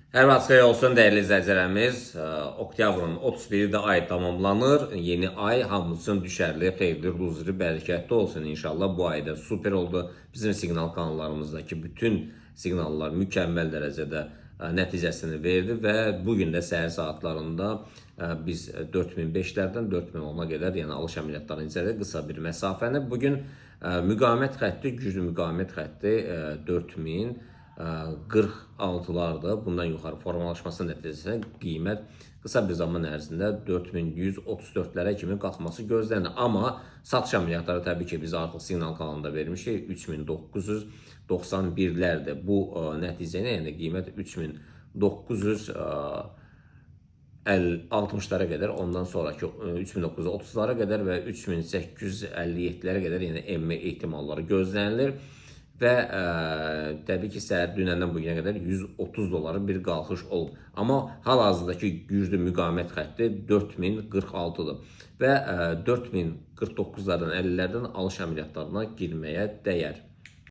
Hər vaxt xeyir olsun dəyərli izləyicilərimiz. Oktyabrın 31-də ay tamamlanır. Yeni ay hamımız üçün düşərli, xeyirli, ruzlu, bərəkətli olsun inşallah. Bu ayda super oldu. Bizim siqnal kanallarımızdakı bütün siqnallar mükəmməl dərəcədə nəticəsini verdi və bugün də səhər saatlarında biz 4005-lərdən 4010-a qədər, yəni alış əməliyyatlarını incələdik qısa bir məsafəni. Bugün müqavimət xətti, güclü müqavimət xətti 4000 46'larda bundan yuxarı formalaşması nəticəsində qiymət qısa bir zaman ərzində 4134'lərə kimi qalxması gözlənir. Amma satış əməliyyatları təbii ki biz artıq siqnal kanalında vermişik 3991'lərdə bu nəticəni, yəni qiymət 3960'lara qədər, ondan sonraki 3930'lara qədər və 3857'lərə qədər yəni emme ehtimalları gözlənilir. Və təbii ki, səhər dünəndən bugünə qədər 130 doların bir qalxış olub. Amma hal-hazırdakı güclü müqavimət xətti 4046'dır və 4049'lardan 50'lərdən alış əməliyyatlarına girməyə dəyər.